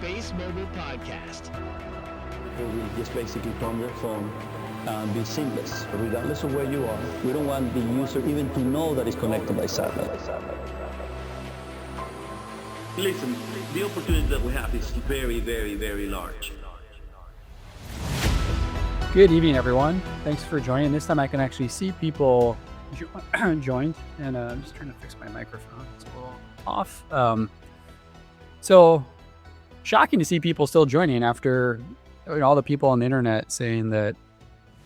SpaceMobile podcast. We just basically turn your phone and be seamless, regardless of where you are. We don't want the user even to know that it's connected by satellite. Listen, the opportunity that we have is very, very, very large. Good evening, everyone. Thanks for joining. This time I can actually see people joined, and I'm just trying to fix my microphone. It's a little off. So shocking to see people still joining after all the people on the internet saying that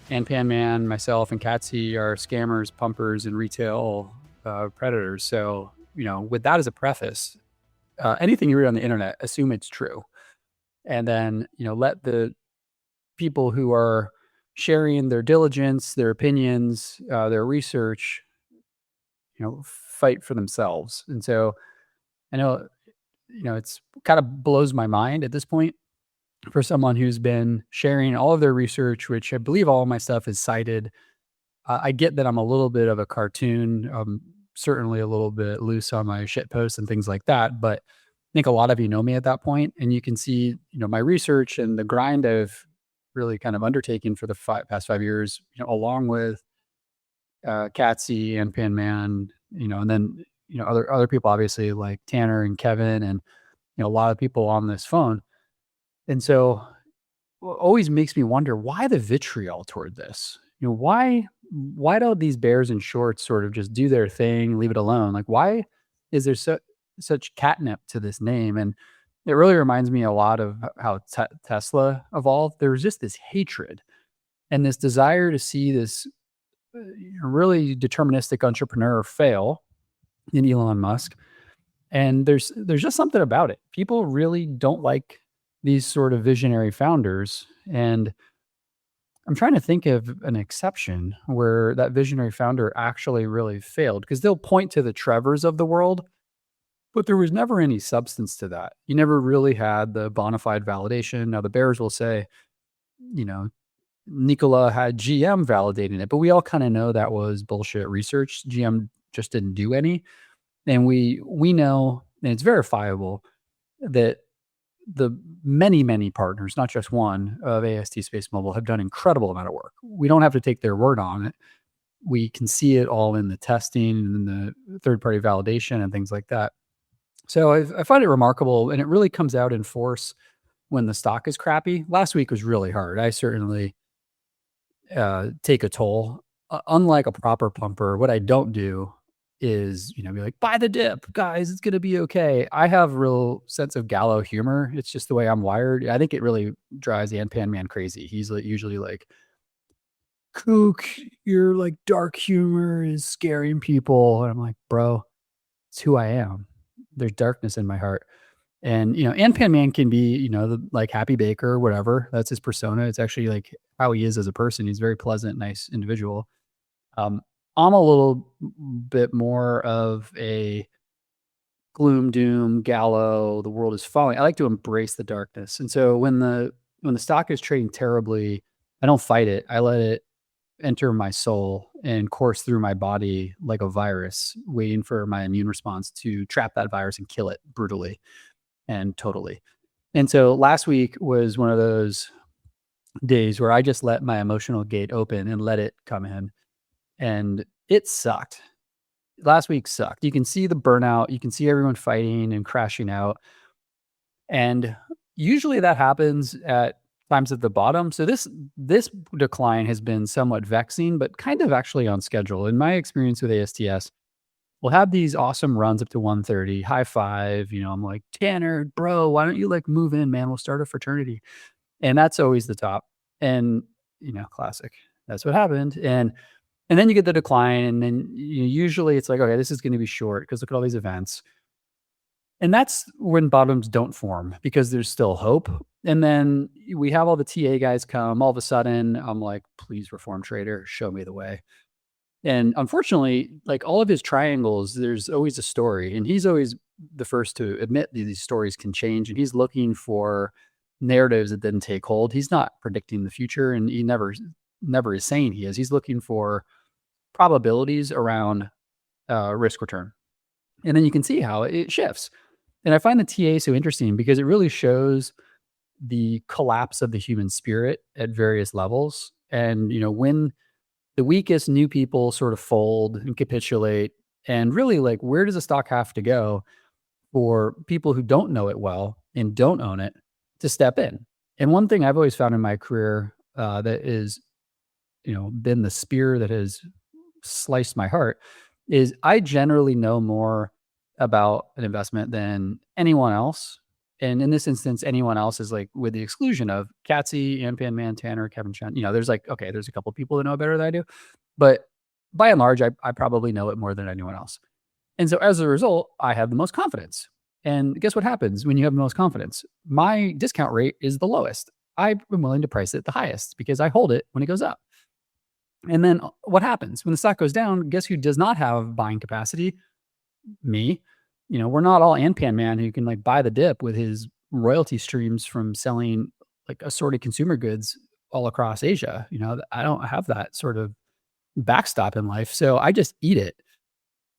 Pan Man, myself, and Catsy are scammers, pumpers, and retail predators. So, with that as a preface, anything you read on the internet, assume it's true. And then, let the people who are sharing their diligence, their opinions, their research, fight for themselves. And so I know, it's kind of blows my mind at this point for someone who's been sharing all of their research, which I believe all of my stuff is cited. I get that I'm a little bit of a cartoon, certainly a little bit loose on my shit posts and things like that. But I think a lot of you know me at that point, and you can see, my research and the grind I've really kind of undertaken for the past 5 years, along with Catsy and Pan Man, and then, other people, obviously, like Tanner and Kevin and, a lot of people on this phone. And so it always makes me wonder, why the vitriol toward this? Why don't these bears in shorts sort of just do their thing, leave it alone? Like, why is there such catnip to this name? And it really reminds me a lot of how Tesla evolved. There was just this hatred and this desire to see this really deterministic entrepreneur fail in Elon Musk. And there's just something about it. People really don't like these sort of visionary founders. And I'm trying to think of an exception where that visionary founder actually really failed, because they'll point to the Trevors of the world, but there was never any substance to that. You never really had the bona fide validation. Now the bears will say, Nikola had GM validating it, but we all kind of know that was bullshit research. GM just didn't do any. And we know, and it's verifiable, that the many, many partners, not just one, of AST SpaceMobile have done incredible amount of work. We don't have to take their word on it. We can see it all in the testing and the third-party validation and things like that. So I find it remarkable, and it really comes out in force when the stock is crappy. Last week was really hard. I certainly take a toll. Unlike a proper pumper, what I don't do is, be like, buy the dip, guys, it's going to be okay. I have real sense of gallow humor. It's just the way I'm wired. I think it really drives the Pan Man crazy. He's usually like, Kook, your like dark humor is scaring people. And I'm like, bro, it's who I am. There's darkness in my heart. And, Pan Man can be, like Happy Baker or whatever. That's his persona. It's actually like how he is as a person. He's a very pleasant, nice individual. I'm a little bit more of a gloom, doom, gallow, the world is falling. I like to embrace the darkness. And so when the stock is trading terribly, I don't fight it. I let it enter my soul and course through my body like a virus, waiting for my immune response to trap that virus and kill it brutally and totally. And so last week was one of those days where I just let my emotional gate open and let it come in. And it sucked. Last week sucked. You can see the burnout. You can see everyone fighting and crashing out. And usually that happens at times at the bottom. So this decline has been somewhat vexing, but kind of actually on schedule. In my experience with ASTS, we'll have these awesome runs up to 130, high five. I'm like, Tanner, bro, why don't you move in, man? We'll start a fraternity. And that's always the top. And, classic. That's what happened. And then you get the decline, and then usually it's like, okay, this is going to be short because look at all these events. And that's when bottoms don't form, because there's still hope. And then we have all the TA guys come. All of a sudden, I'm like, please, reform trader, show me the way. And unfortunately, like all of his triangles, there's always a story. And he's always the first to admit that these stories can change. And he's looking for narratives that didn't take hold. He's not predicting the future, and he never is saying he is. He's looking for probabilities around risk return. And then you can see how it shifts. And I find the TA so interesting because it really shows the collapse of the human spirit at various levels. And, when the weakest new people sort of fold and capitulate, and really like, where does a stock have to go for people who don't know it well and don't own it to step in? And one thing I've always found in my career that is, been the spear that has sliced my heart is I generally know more about an investment than anyone else. And in this instance, anyone else is like with the exclusion of Katsy, Anpan Man, Tanner, Kevin Chen. There's like, okay, there's a couple people that know it better than I do. But by and large, I probably know it more than anyone else. And so as a result, I have the most confidence. And guess what happens when you have the most confidence? My discount rate is the lowest. I'm willing to price it the highest because I hold it when it goes up. And then what happens when the stock goes down? Guess who does not have buying capacity? Me. We're not all Anpan Man who can like buy the dip with his royalty streams from selling like assorted consumer goods all across Asia. I don't have that sort of backstop in life. So I just eat it.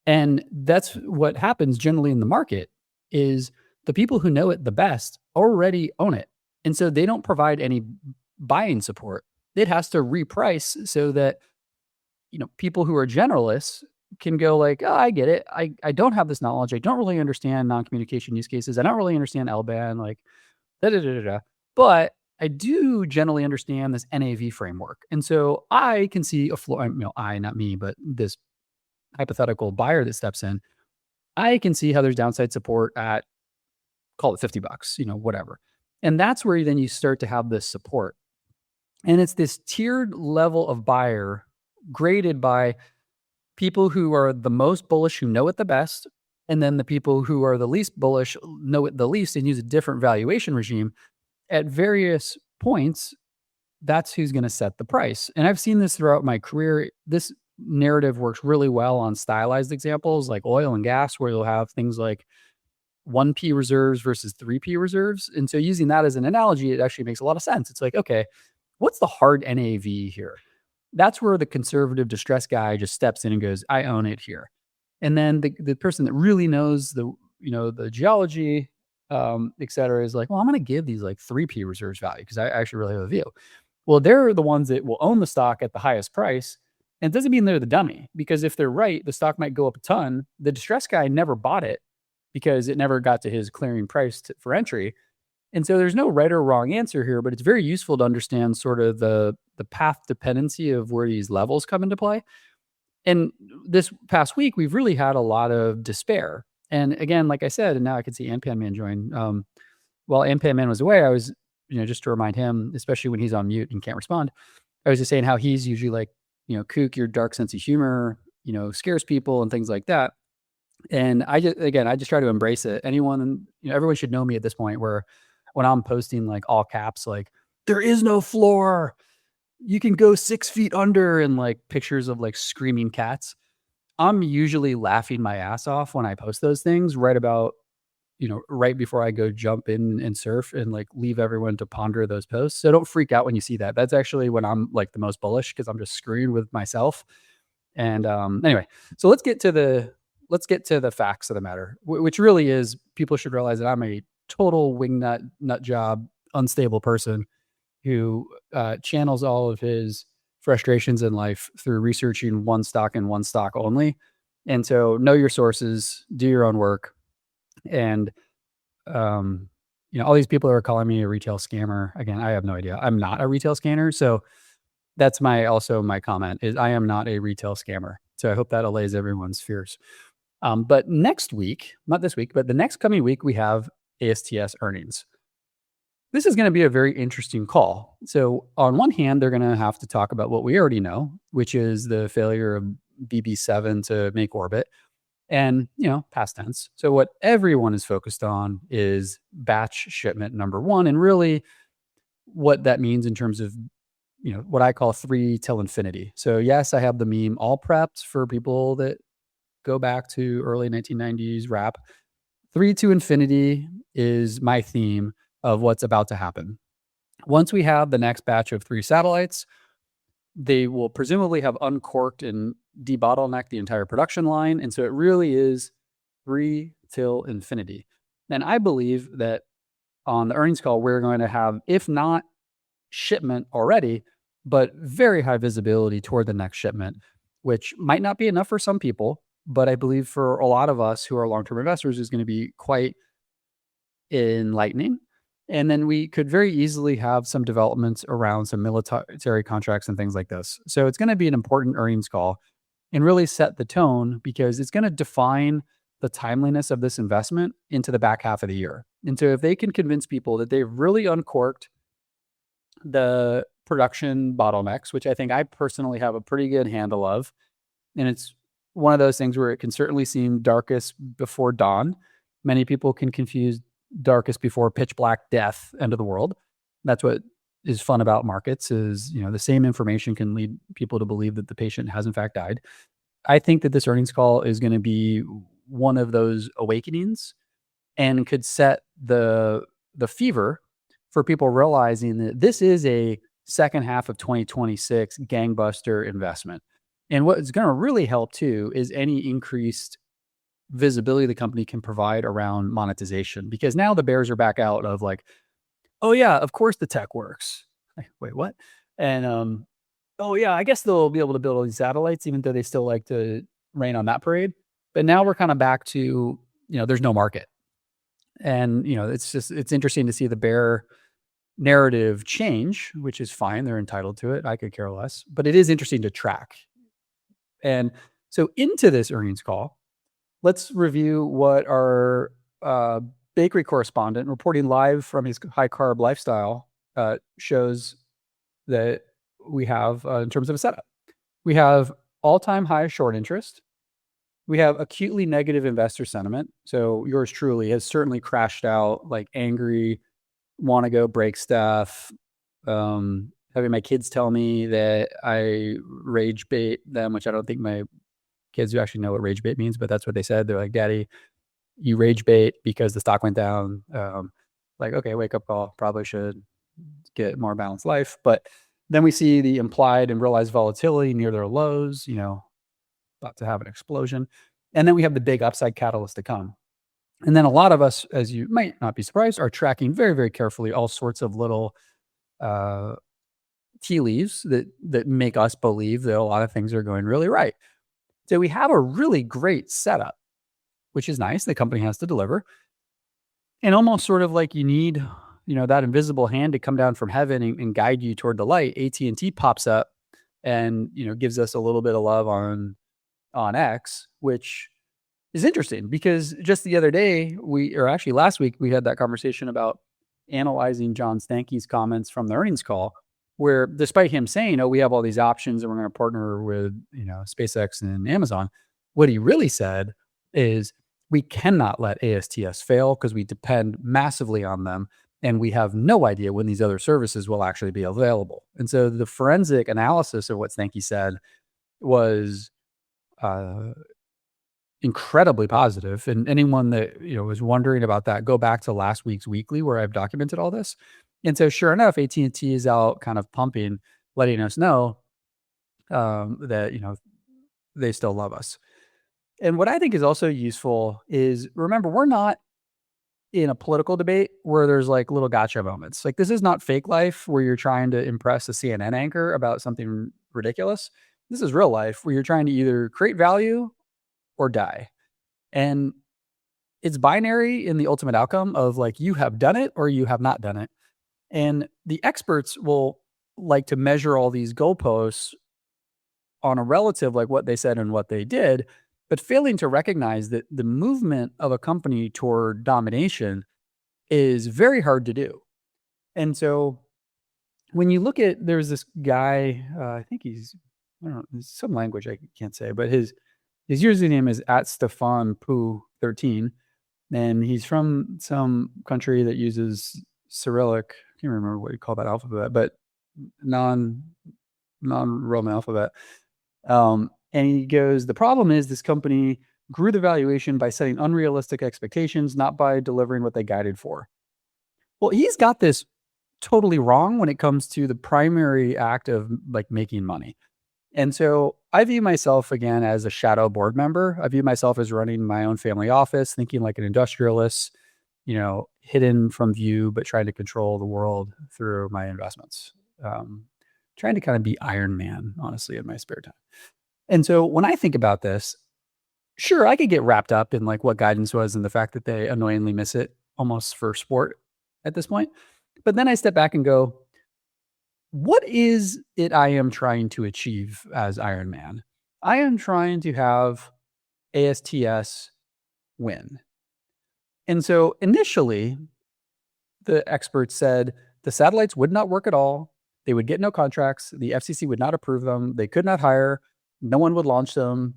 And that's what happens generally in the market is the people who know it the best already own it. And so they don't provide any buying support. It has to reprice so that, people who are generalists can go like, oh, I get it. I don't have this knowledge. I don't really understand non-communication use cases. I don't really understand L-band, like da da da da da. But I do generally understand this NAV framework. And so I can see a floor, not me, but this hypothetical buyer that steps in, I can see how there's downside support at, call it $50, whatever. And that's where then you start to have this support. And it's this tiered level of buyer graded by people who are the most bullish, who know it the best, and then the people who are the least bullish know it the least and use a different valuation regime. At various points, that's who's going to set the price. And I've seen this throughout my career. This narrative works really well on stylized examples like oil and gas, where you'll have things like 1P reserves versus 3P reserves. And so using that as an analogy, it actually makes a lot of sense. It's like, okay, what's the hard NAV here? That's where the conservative distressed guy just steps in and goes, I own it here. And then the person that really knows the geology, et cetera, is like, well, I'm going to give these like 3P reserves value because I actually really have a view. Well, they're the ones that will own the stock at the highest price. And it doesn't mean they're the dummy, because if they're right, the stock might go up a ton. The distressed guy never bought it because it never got to his clearing price for entry. And so there's no right or wrong answer here, but it's very useful to understand sort of the path dependency of where these levels come into play. And this past week, we've really had a lot of despair. And again, like I said, and now I can see Anpan Man join. While Anpan Man was away, I was, just to remind him, especially when he's on mute and can't respond, I was just saying how he's usually like, Kook, your dark sense of humor, scares people and things like that. And I just try to embrace it. Everyone should know me at this point, where when I'm posting like all caps, like there is no floor, you can go 6 feet under, and like pictures of like screaming cats, I'm usually laughing my ass off when I post those things right about, right before I go jump in and surf and like leave everyone to ponder those posts. So don't freak out when you see that. That's actually when I'm like the most bullish, because I'm just screwing with myself. And anyway, so let's get to the facts of the matter, which really is people should realize that I'm a total wingnut, nut job, unstable person who channels all of his frustrations in life through researching one stock and one stock only. And so know your sources, do your own work. And, all these people are calling me a retail scammer. Again, I have no idea. I'm not a retail scammer. So that's my comment is I am not a retail scammer. So I hope that allays everyone's fears. But next week, not this week, but the next coming week, we have ASTS earnings. This is going to be a very interesting call. So on one hand, they're going to have to talk about what we already know, which is the failure of BB7 to make orbit and, past tense. So what everyone is focused on is batch shipment number one, and really what that means in terms of, what I call 3 till infinity. So yes, I have the meme all prepped for people that go back to early 1990s rap. 3 to infinity is my theme of what's about to happen. Once we have the next batch of 3 satellites, they will presumably have uncorked and debottlenecked the entire production line. And so it really is 3 till infinity. And I believe that on the earnings call, we're going to have, if not shipment already, but very high visibility toward the next shipment, which might not be enough for some people, but I believe for a lot of us who are long-term investors is going to be quite enlightening. And then we could very easily have some developments around some military contracts and things like this. So it's going to be an important earnings call and really set the tone, because it's going to define the timeliness of this investment into the back half of the year. And so if they can convince people that they've really uncorked the production bottlenecks, which I think I personally have a pretty good handle of, and it's one of those things where it can certainly seem darkest before dawn. Many people can confuse darkest before pitch black death, end of the world. That's what is fun about markets, is, the same information can lead people to believe that the patient has in fact died. I think that this earnings call is going to be one of those awakenings and could set the fever for people realizing that this is a second half of 2026 gangbuster investment. And what's going to really help too is any increased visibility the company can provide around monetization, because now the bears are back out of like, oh yeah, of course the tech works. Wait, what? And oh yeah, I guess they'll be able to build all these satellites, even though they still like to rain on that parade. But now we're kind of back to, there's no market. And, it's interesting to see the bear narrative change, which is fine. They're entitled to it. I could care less, but it is interesting to track. And so into this earnings call, let's review what our bakery correspondent reporting live from his high carb lifestyle shows that we have in terms of a setup. We have all-time high short interest. We have acutely negative investor sentiment. So yours truly has certainly crashed out, like angry, want to go break stuff, having my kids tell me that I rage bait them, which I don't think my kids do actually know what rage bait means, but that's what they said. They're like, Daddy, you rage bait because the stock went down. Like, okay, wake up call, probably should get more balanced life. But then we see the implied and realized volatility near their lows, about to have an explosion. And then we have the big upside catalyst to come. And then a lot of us, as you might not be surprised, are tracking very, very carefully all sorts of little tea leaves that make us believe that a lot of things are going really right. So we have a really great setup, which is nice. The company has to deliver. And almost sort of like you need, that invisible hand to come down from heaven and guide you toward the light. AT&T pops up and, gives us a little bit of love on X, which is interesting, because just the other day, actually last week, we had that conversation about analyzing John Stankey's comments from the earnings call, where despite him saying, we have all these options and we're going to partner with, SpaceX and Amazon, what he really said is we cannot let ASTS fail because we depend massively on them. And we have no idea when these other services will actually be available. And so the forensic analysis of what Stankey said was incredibly positive. And anyone that, was wondering about that, go back to last week's weekly where I've documented all this. And so sure enough, AT&T is out kind of pumping, letting us know that, they still love us. And what I think is also useful is, remember, we're not in a political debate where there's like little gotcha moments. Like, this is not fake life where you're trying to impress a CNN anchor about something ridiculous. This is real life where you're trying to either create value or die. And it's binary in the ultimate outcome of like, you have done it or you have not done it. And the experts will like to measure all these goalposts on a relative, like what they said and what they did, but failing to recognize that the movement of a company toward domination is very hard to do. And so when you look at, there's this guy, I think he's, I don't know, some language I can't say, but his username is @StefanPoo13, and he's from some country that uses Cyrillic. I can't remember what you call that alphabet, but non-Roman alphabet. And he goes, the problem is this company grew the valuation by setting unrealistic expectations, not by delivering what they guided for. Well, he's got this totally wrong when it comes to the primary act of like making money. And so I view myself again as a shadow board member. I view myself as running my own family office, thinking like an industrialist, hidden from view, but trying to control the world through my investments. Trying to kind of be Iron Man, honestly, in my spare time. And so when I think about this, sure, I could get wrapped up in like what guidance was and the fact that they annoyingly miss it almost for sport at this point. But then I step back and go, what is it I am trying to achieve as Iron Man? I am trying to have ASTS win. And so initially, the experts said the satellites would not work at all. They would get no contracts. The FCC would not approve them. They could not hire. No one would launch them.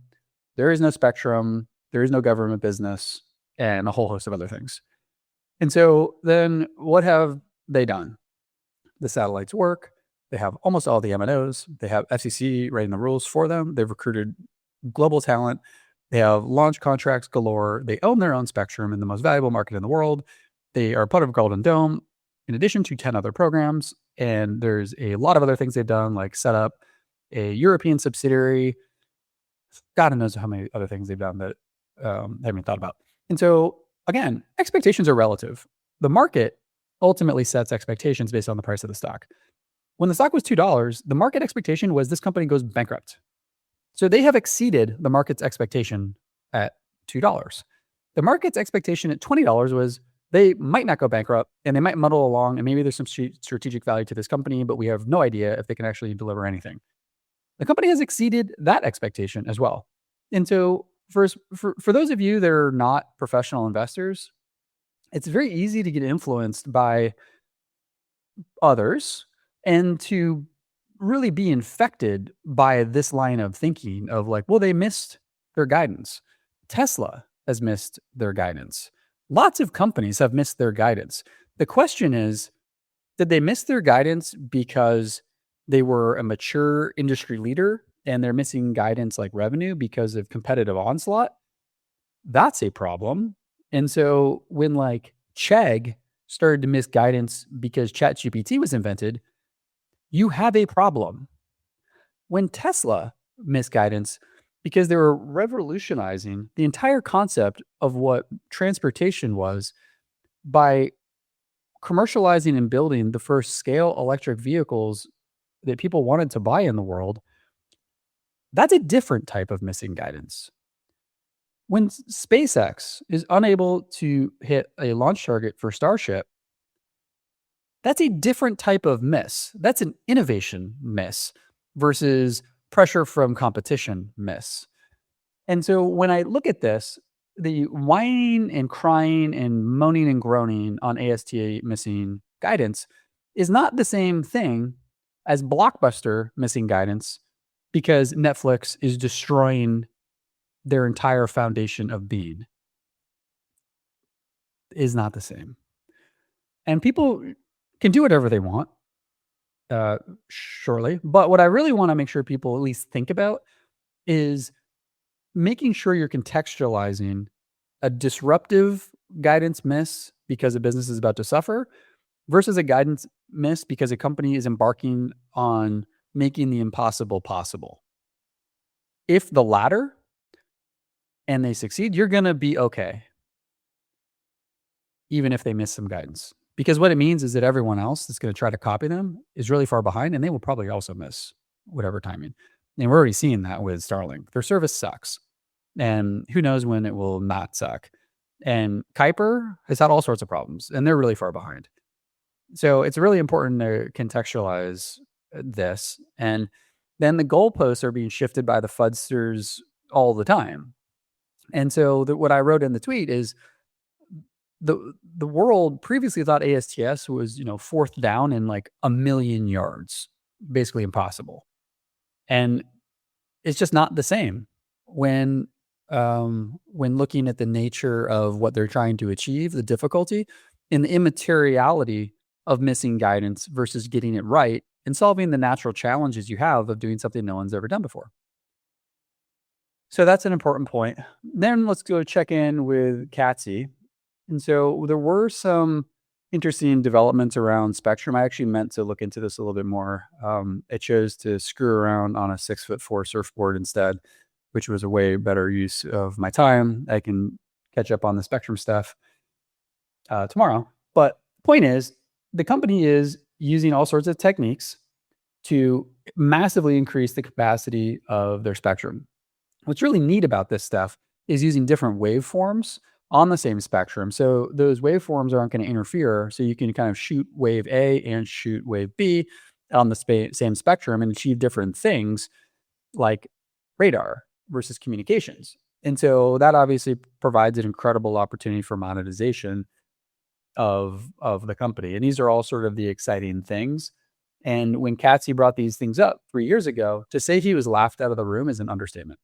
There is no spectrum. There is no government business, and a whole host of other things. And so then what have they done? The satellites work. They have almost all the MNOs. They have FCC writing the rules for them. They've recruited global talent. They have launch contracts galore. They own their own spectrum in the most valuable market in the world. They are part of Golden Dome, in addition to 10 other programs. And there's a lot of other things they've done, like set up a European subsidiary. God knows how many other things they've done that I haven't even thought about. And so, again, expectations are relative. The market ultimately sets expectations based on the price of the stock. When the stock was $2, the market expectation was this company goes bankrupt. So they have exceeded the market's expectation at $2. The market's expectation at $20 was they might not go bankrupt and they might muddle along and maybe there's some strategic value to this company, but we have no idea if they can actually deliver anything. The company has exceeded that expectation as well. And so for those of you that are not professional investors, it's very easy to get influenced by others and to really be infected by this line of thinking of like, well, they missed their guidance. Tesla has missed their guidance. Lots of companies have missed their guidance. The question is, did they miss their guidance because they were a mature industry leader and they're missing guidance like revenue because of competitive onslaught? That's a problem. And so when like Chegg started to miss guidance because ChatGPT was invented, you have a problem. When Tesla missed guidance because they were revolutionizing the entire concept of what transportation was by commercializing and building the first scale electric vehicles that people wanted to buy in the world, that's a different type of missing guidance. When SpaceX is unable to hit a launch target for Starship, that's a different type of miss. That's an innovation miss versus pressure from competition miss. And so when I look at this, the whining and crying and moaning and groaning on AST missing guidance is not the same thing as Blockbuster missing guidance because Netflix is destroying their entire foundation of being. Is not the same. And people can do whatever they want, surely. But what I really want to make sure people at least think about is making sure you're contextualizing a disruptive guidance miss because a business is about to suffer versus a guidance miss because a company is embarking on making the impossible possible. If the latter and they succeed, you're going to be okay, even if they miss some guidance. Because what it means is that everyone else that's going to try to copy them is really far behind and they will probably also miss whatever timing. And we're already seeing that with Starlink. Their service sucks. And who knows when it will not suck. And Kuiper has had all sorts of problems and they're really far behind. So it's really important to contextualize this. And then the goalposts are being shifted by the fudsters all the time. And so what I wrote in the tweet is the world previously thought ASTS was, fourth down in like 1,000,000 yards, basically impossible. And it's just not the same when looking at the nature of what they're trying to achieve, the difficulty and the immateriality of missing guidance versus getting it right and solving the natural challenges you have of doing something no one's ever done before. So that's an important point. Then let's go check in with Katzy. And so there were some interesting developments around spectrum. I actually meant to look into this a little bit more. I chose to screw around on a 6'4" surfboard instead, which was a way better use of my time. I can catch up on the spectrum stuff. tomorrow. But point is, the company is using all sorts of techniques to massively increase the capacity of their spectrum. What's really neat about this stuff is using different waveforms on the same spectrum. So those waveforms aren't going to interfere. So you can kind of shoot wave A and shoot wave B on the same spectrum and achieve different things like radar versus communications. And so that obviously provides an incredible opportunity for monetization of the company. And these are all sort of the exciting things. And when Katzy brought these things up 3 years ago, to say he was laughed out of the room is an understatement.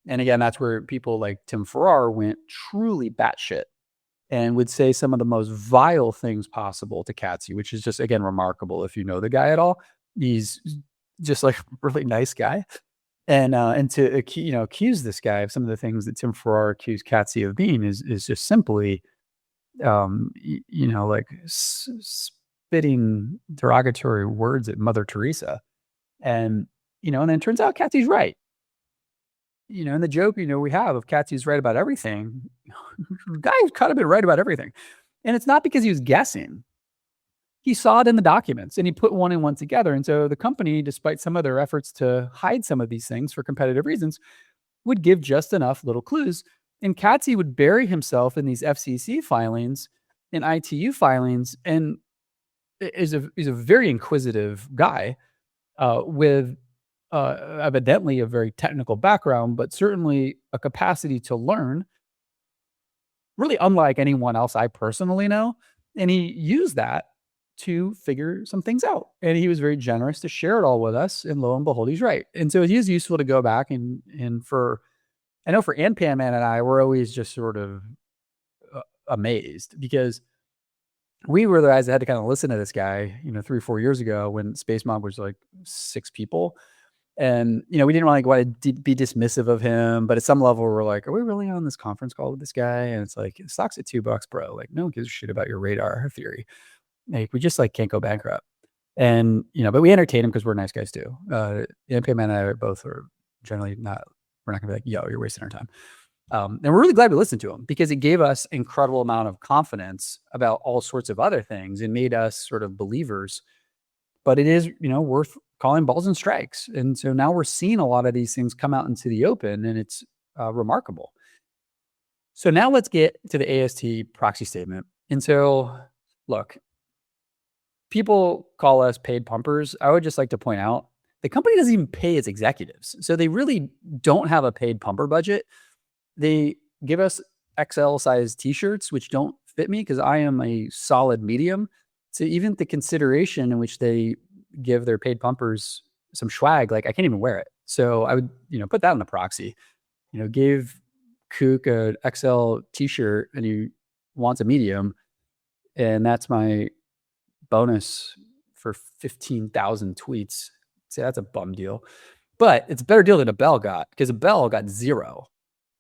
And again, that's where people like Tim Farrar went truly batshit and would say some of the most vile things possible to Katzy, which is just, again, remarkable if you know the guy at all. He's just like a really nice guy. And to accuse this guy of some of the things that Tim Farrar accused Katzy of being is just simply like spitting derogatory words at Mother Teresa. And and then it turns out Katzy's right. And the joke, we have of Katzy's right about everything. The guy's kind of been right about everything. And it's not because he was guessing. He saw it in the documents and he put one and one together. And so the company, despite some of their efforts to hide some of these things for competitive reasons, would give just enough little clues. And Katzy would bury himself in these FCC filings and ITU filings, and is a very inquisitive guy with evidently a very technical background, but certainly a capacity to learn, really unlike anyone else I personally know. And he used that to figure some things out. And he was very generous to share it all with us. And lo and behold, he's right. And so it is useful to go back and I know for Anpan Man and I, we're always just sort of amazed because we were the guys that had to kind of listen to this guy, 3 or 4 years ago when SpaceMob was like 6 people. And, we didn't really want to be dismissive of him, but at some level we're like, are we really on this conference call with this guy? And it's like, the stock's at $2, bro. Like, no one gives a shit about your radar theory. Like, we just can't go bankrupt. And, but we entertain him because we're nice guys too. NPM and I are both generally not, we're not gonna be like, yo, you're wasting our time. And we're really glad we listened to him because it gave us incredible amount of confidence about all sorts of other things and made us sort of believers. But it is, worth calling balls and strikes. And so now we're seeing a lot of these things come out into the open, and it's remarkable. So now let's get to the AST proxy statement. And so, look, people call us paid pumpers. I would just like to point out the company doesn't even pay its executives. So they really don't have a paid pumper budget. They give us XL size t-shirts, which don't fit me because I am a solid medium. So even the consideration in which they give their paid pumpers some swag, like I can't even wear it. So I would, put that in the proxy, give Kook a XL t-shirt and he wants a medium. And that's my bonus for 15,000 tweets. See, that's a bum deal, but it's a better deal than Abel got because Abel got 0.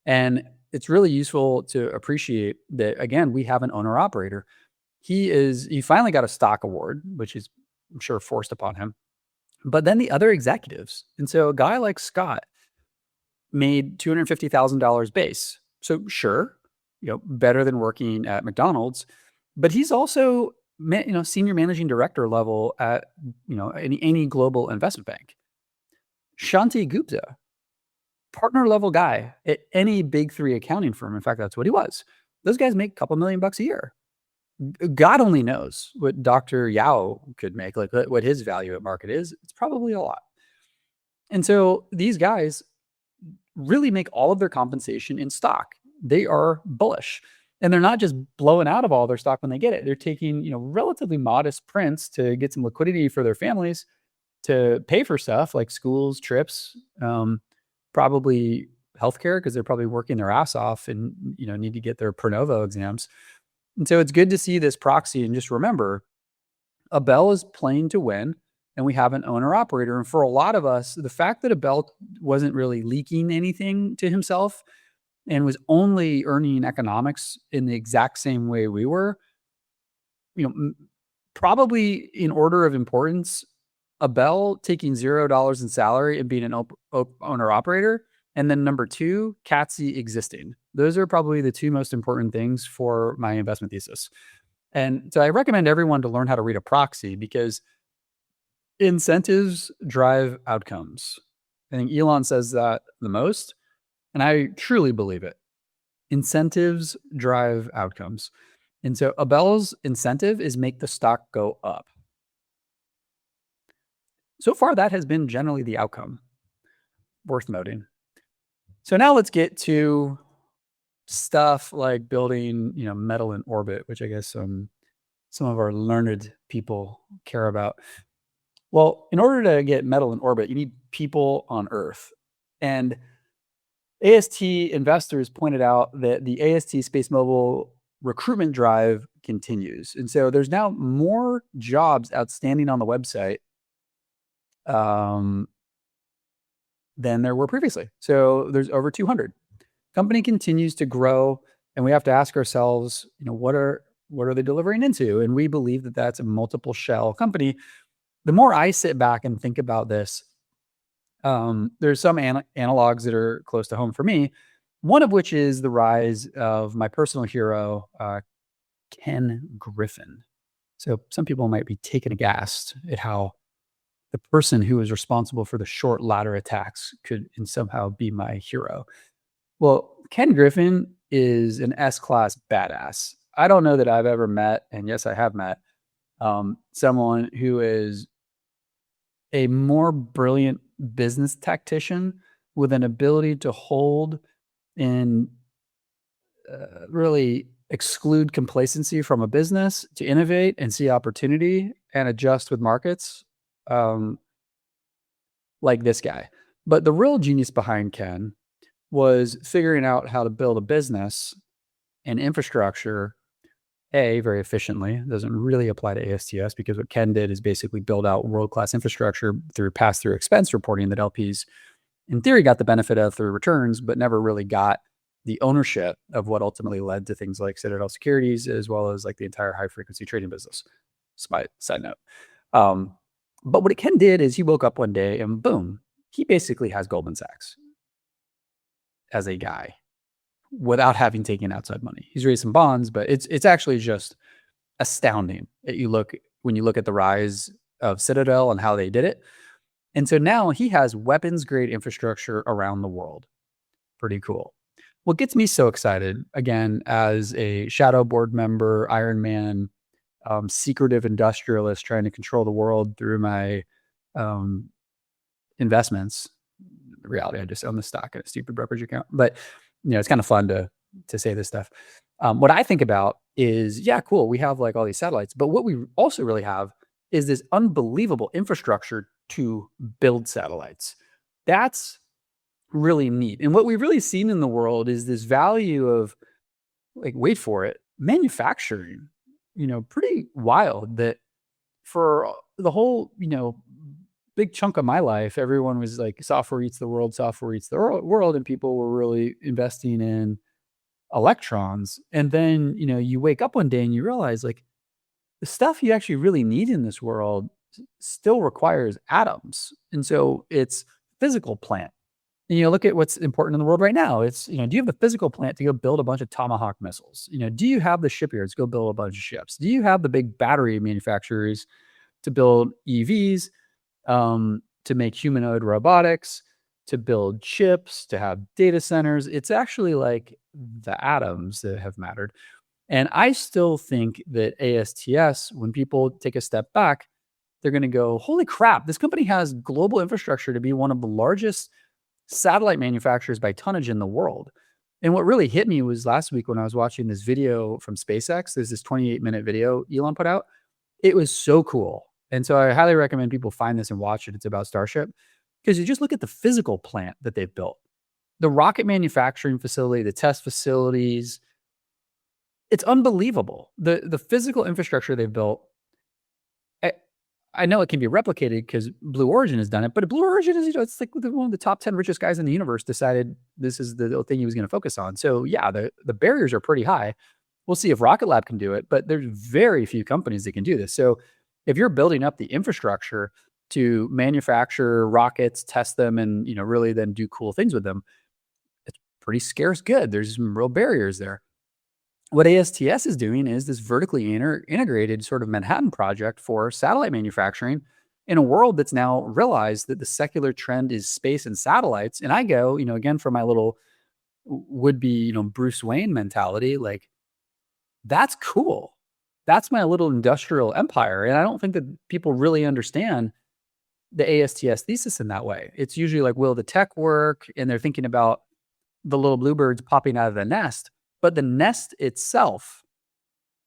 And it's really useful to appreciate that, again, we have an owner operator. He finally got a stock award, which is, I'm sure, forced upon him. But then the other executives. And so a guy like Scott made $250,000 base. So sure, better than working at McDonald's, but he's also, senior managing director level at, any global investment bank. Shanti Gupta, partner level guy at any big 3 accounting firm. In fact, that's what he was. Those guys make a couple $1 million a year. God only knows what Dr. Yao could make, like what his value at market is. It's probably a lot. And so these guys really make all of their compensation in stock. They are bullish. And they're not just blowing out of all their stock when they get it. They're taking, relatively modest prints to get some liquidity for their families to pay for stuff like schools, trips, probably healthcare because they're probably working their ass off and, need to get their Pronovo exams. And so it's good to see this proxy. And just remember, Abel is playing to win and we have an owner operator. And for a lot of us, the fact that Abel wasn't really leaking anything to himself and was only earning economics in the exact same way we were, probably in order of importance, Abel taking $0 in salary and being an owner operator And then number 2, CATSI existing. Those are probably the 2 most important things for my investment thesis. And so I recommend everyone to learn how to read a proxy because incentives drive outcomes. I think Elon says that the most, and I truly believe it. Incentives drive outcomes. And so Abel's incentive is make the stock go up. So far, that has been generally the outcome. Worth noting. So now let's get to stuff like building, metal in orbit, which I guess some of our learned people care about. Well, in order to get metal in orbit, you need people on Earth. And AST investors pointed out that the AST SpaceMobile recruitment drive continues. And so there's now more jobs outstanding on the website than there were previously. So there's over 200. Company continues to grow, and we have to ask ourselves, what are they delivering into? And we believe that that's a multiple shell company. The more I sit back and think about this, there's some analogs that are close to home for me. One of which is the rise of my personal hero, Ken Griffin. So some people might be taken aghast at how the person who is responsible for the short ladder attacks could somehow be my hero. Well, Ken Griffin is an S-class badass. I don't know that I've ever met, and yes, I have met, someone who is a more brilliant business tactician with an ability to hold and really exclude complacency from a business, to innovate and see opportunity and adjust with markets, like this guy. But the real genius behind Ken was figuring out how to build a business and infrastructure, very efficiently. It doesn't really apply to ASTS because what Ken did is basically build out world-class infrastructure through pass-through expense reporting that LPs, in theory, got the benefit of through returns, but never really got the ownership of what ultimately led to things like Citadel Securities, as well as like the entire high-frequency trading business. Side note. But what Ken did is he woke up one day and boom, he basically has Goldman Sachs as a guy without having taken outside money. He's raised some bonds, but it's actually just astounding that when you look at the rise of Citadel and how they did it. And so now he has weapons grade infrastructure around the world. Pretty cool. What gets me so excited, again, as a shadow board member, Iron Man, secretive industrialist trying to control the world through my investments. In reality, I just own the stock in a stupid brokerage account. But it's kind of fun to say this stuff. What I think about is, cool, we have like all these satellites, but what we also really have is this unbelievable infrastructure to build satellites. That's really neat. And what we've really seen in the world is this value of, like, wait for it, manufacturing. Pretty wild that for the whole, big chunk of my life, everyone was like, software eats the world, and people were really investing in electrons. And then, you wake up one day and you realize, like, the stuff you actually really need in this world still requires atoms. And so it's physical plant. And look at what's important in the world right now. It's, do you have the physical plant to go build a bunch of Tomahawk missiles? Do you have the shipyards to go build a bunch of ships? Do you have the big battery manufacturers to build EVs, to make humanoid robotics, to build chips, to have data centers? It's actually like the atoms that have mattered. And I still think that ASTS, when people take a step back, they're going to go, holy crap, this company has global infrastructure to be one of the largest satellite manufacturers by tonnage in the world. And what really hit me was last week when I was watching this video from SpaceX. There's this 28-minute video Elon put out. It was so cool. And so I highly recommend people find this and watch it. It's about Starship. Because you just look at the physical plant that they've built, the rocket manufacturing facility, the test facilities. It's unbelievable. The physical infrastructure they've built. I know it can be replicated because Blue Origin has done it, but Blue Origin is, it's like one of the top 10 richest guys in the universe decided this is the thing he was going to focus on. So the barriers are pretty high. We'll see if Rocket Lab can do it, but there's very few companies that can do this. So if you're building up the infrastructure to manufacture rockets, test them, and really then do cool things with them, pretty scarce good. There's some real barriers there. What ASTS is doing is this vertically integrated sort of Manhattan project for satellite manufacturing in a world that's now realized that the secular trend is space and satellites. And I go, again, from my little would-be, Bruce Wayne mentality, like, that's cool. That's my little industrial empire. And I don't think that people really understand the ASTS thesis in that way. It's usually like, will the tech work? And they're thinking about the little bluebirds popping out of the nest. But the nest itself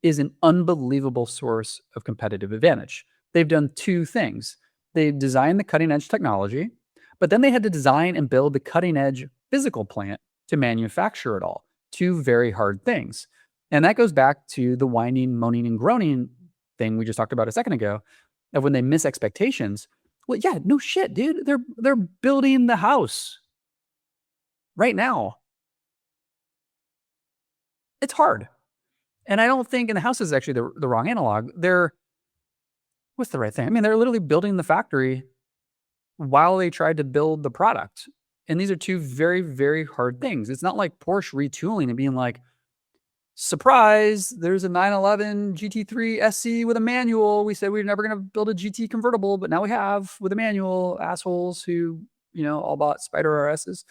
is an unbelievable source of competitive advantage. They've done two things. They've designed the cutting edge technology, but then they had to design and build the cutting edge physical plant to manufacture it all. Two very hard things. And that goes back to the whining, moaning, and groaning thing we just talked about a second ago of when they miss expectations. Well, yeah, no shit, dude. They're building the house right now. It's hard. And I don't think, and the house is actually the wrong analog. What's the right thing? I mean, they're literally building the factory while they tried to build the product. And these are two very, very hard things. It's not like Porsche retooling and being like, surprise, there's a 911 GT3 SC with a manual. We said we were never going to build a GT convertible, but now we have with a manual. Assholes who, all bought Spider RSs.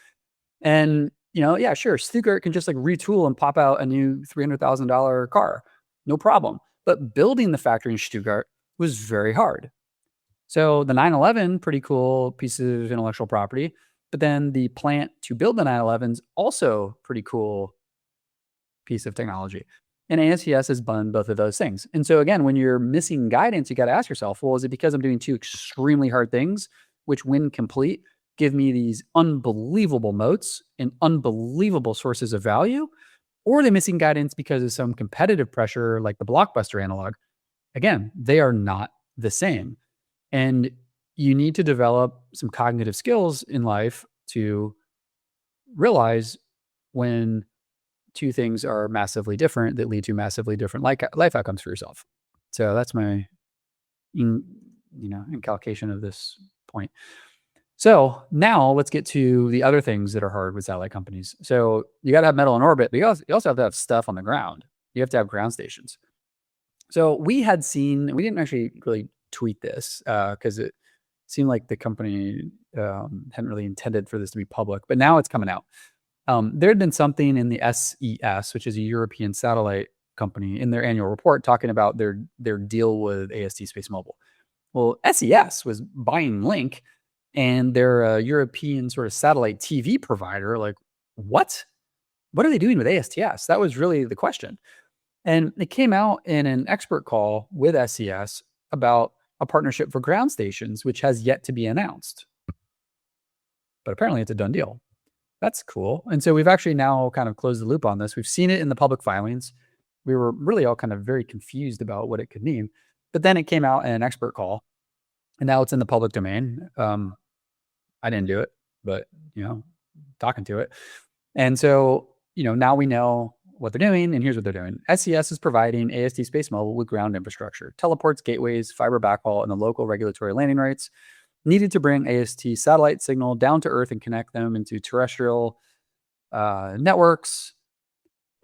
And, yeah, sure, Stuttgart can just like retool and pop out a new $300,000 car. No problem. But building the factory in Stuttgart was very hard. So the 911, pretty cool piece of intellectual property. But then the plant to build the 911s, also pretty cool piece of technology. And ASTS has done both of those things. And so again, when you're missing guidance, you got to ask yourself, well, is it because I'm doing two extremely hard things, which when complete, give me these unbelievable moats and unbelievable sources of value? Or are they missing guidance because of some competitive pressure like the Blockbuster analog? Again, they are not the same. And you need to develop some cognitive skills in life to realize when two things are massively different that lead to massively different life outcomes for yourself. So that's my inculcation of this point. So now let's get to the other things that are hard with satellite companies. So you got to have metal in orbit, but you also have to have stuff on the ground. You have to have ground stations. So we didn't actually really tweet this because it seemed like the company hadn't really intended for this to be public, but now it's coming out. There had been something in the SES, which is a European satellite company, in their annual report talking about their deal with AST SpaceMobile. Well, SES was buying Link, and they're a European sort of satellite TV provider. Like, what? What are they doing with ASTS? That was really the question. And it came out in an expert call with SES about a partnership for ground stations, which has yet to be announced. But apparently it's a done deal. That's cool. And so we've actually now kind of closed the loop on this. We've seen it in the public filings. We were really all kind of very confused about what it could mean. But then it came out in an expert call, and now it's in the public domain. I didn't do it, but, talking to it. And so, now we know what they're doing, and here's what they're doing. SES is providing AST SpaceMobile with ground infrastructure, teleports, gateways, fiber backhaul, and the local regulatory landing rights needed to bring AST satellite signal down to Earth and connect them into terrestrial networks.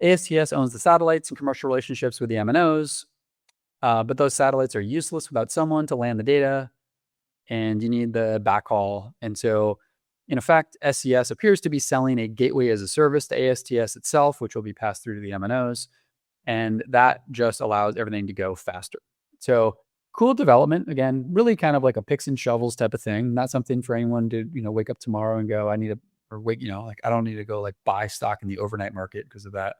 ASTS owns the satellites and commercial relationships with the MNOs, but those satellites are useless without someone to land the data, and you need the backhaul. And so, in effect, SES appears to be selling a gateway as a service to ASTS itself, which will be passed through to the MNOs, and that just allows everything to go faster. So, cool development. Again, really kind of like a picks and shovels type of thing. Not something for anyone to, wake up tomorrow and go, I don't need to go like buy stock in the overnight market because of that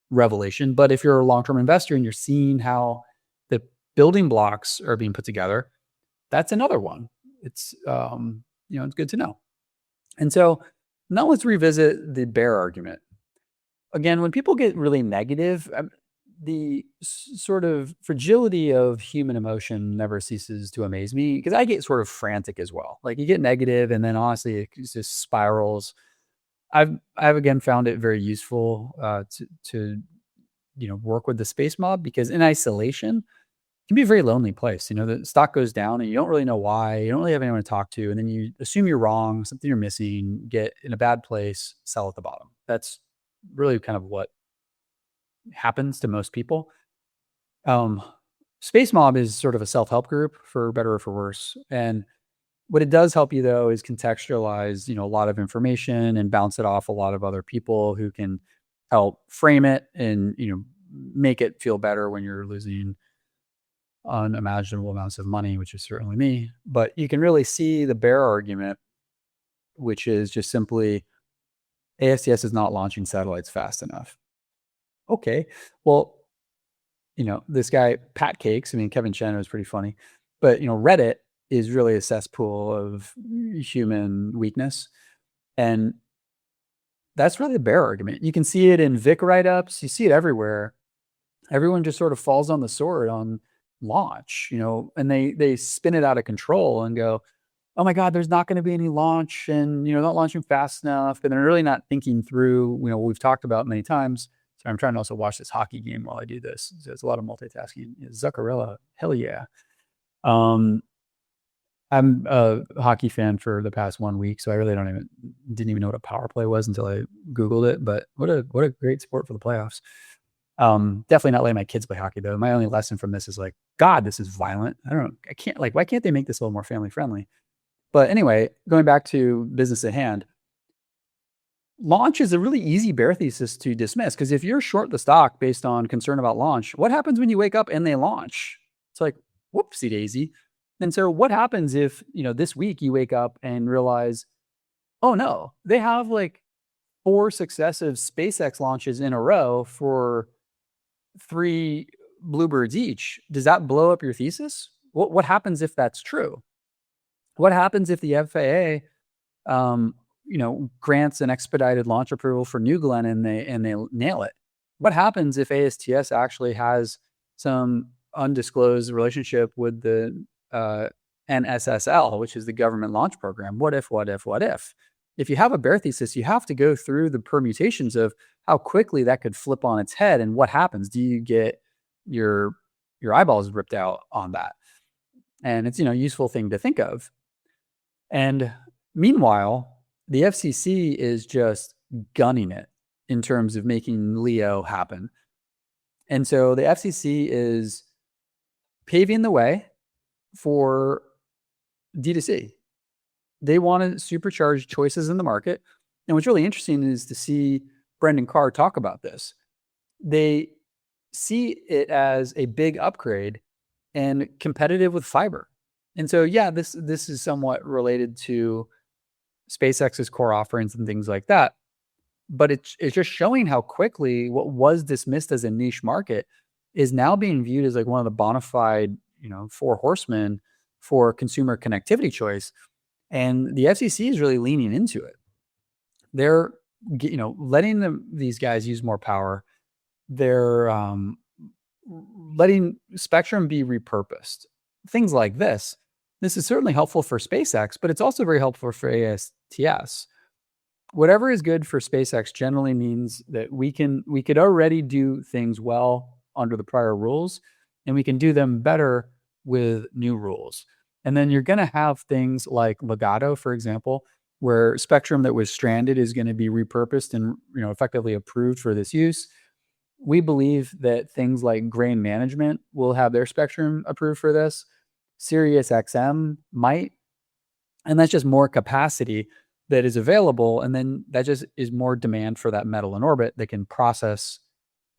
revelation. But if you're a long-term investor and you're seeing how the building blocks are being put together, that's another one. It's, it's good to know. And so now let's revisit the bear argument. Again, when people get really negative, the sort of fragility of human emotion never ceases to amaze me, because I get sort of frantic as well. Like, you get negative and then honestly it just spirals. I've again found it very useful to work with the SpaceMob, because in isolation, can be a very lonely place. The stock goes down and you don't really know why. You don't really have anyone to talk to. And then you assume you're wrong, something you're missing, get in a bad place, sell at the bottom. That's really kind of what happens to most people. SpaceMob is sort of a self-help group, for better or for worse. And what it does help you, though, is contextualize, a lot of information and bounce it off a lot of other people who can help frame it and, make it feel better when you're losing unimaginable amounts of money, which is certainly me. But you can really see the bear argument, which is just simply ASTS is not launching satellites fast enough. Okay, well, this guy, Pat Cakes, Kevin Chen was pretty funny, but, Reddit is really a cesspool of human weakness. And that's really the bear argument. You can see it in Vic write-ups. You see it everywhere. Everyone just sort of falls on the sword on launch, and they spin it out of control and go, oh my God, there's not going to be any launch and, not launching fast enough. And they're really not thinking through, what we've talked about many times. So I'm trying to also watch this hockey game while I do this. So it's a lot of multitasking. Zuccarella, hell yeah. I'm a hockey fan for the past 1 week, so I really didn't even know what a power play was until I Googled it. But what a great sport for the playoffs. Definitely not letting my kids play hockey though. My only lesson from this is like, God, this is violent. Why can't they make this a little more family friendly? But anyway, going back to business at hand, launch is a really easy bear thesis to dismiss, because if you're short the stock based on concern about launch, what happens when you wake up and they launch? It's like, whoopsie daisy. And so what happens if, this week you wake up and realize, oh no, they have like 4 successive SpaceX launches in a row for 3 bluebirds each? Does that blow up your thesis? What happens if that's true? What happens if the FAA, grants an expedited launch approval for New Glenn and they nail it? What happens if ASTS actually has some undisclosed relationship with the NSSL, which is the government launch program? What if? If you have a bear thesis, you have to go through the permutations of how quickly that could flip on its head and what happens. Do you get your eyeballs ripped out on that? And it's, a useful thing to think of. And meanwhile, the FCC is just gunning it in terms of making LEO happen. And so the FCC is paving the way for D2C. They want to supercharge choices in the market. And what's really interesting is to see Brendan Carr talk about this. They see it as a big upgrade and competitive with fiber. And so, yeah, this is somewhat related to SpaceX's core offerings and things like that. But it's just showing how quickly what was dismissed as a niche market is now being viewed as like one of the bona fide, 4 horsemen for consumer connectivity choice. And the FCC is really leaning into it. They're, letting these guys use more power. They're letting spectrum be repurposed. Things like this. This is certainly helpful for SpaceX, but it's also very helpful for ASTS. Whatever is good for SpaceX generally means that we could already do things well under the prior rules, and we can do them better with new rules. And then you're going to have things like Legato, for example, where spectrum that was stranded is going to be repurposed and effectively approved for this use. We believe that things like grain management will have their spectrum approved for this. Sirius XM might, and that's just more capacity that is available. And then that just is more demand for that metal in orbit that can process